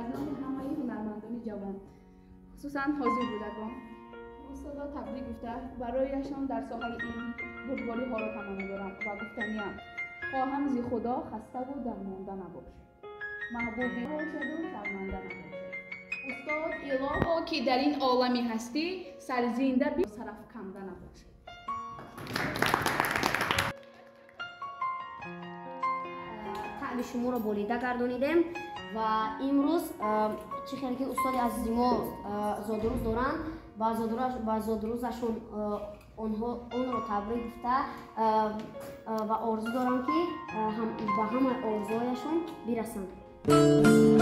از نام همه هنرمندان جوان خصوصا حاضر بودگان استادا تبریک گفته برایشان در ساحه این بردباری ها را تمنا دارم و گفتنیم خواهم زی خدا خسته و درمانده نباش محبوبی باشد و شرمنده نباش استاد الها که در این عالمی هستی سرزنده بی سرافکنده نباش. تعب شما را بریده گردانیدیم و امروز چه خیلی که استاد عزیز ما زادروز دارند و زادروزشون اون رو تبریک گفته و آرزو دارم که به همه آرزوهایشون برسند.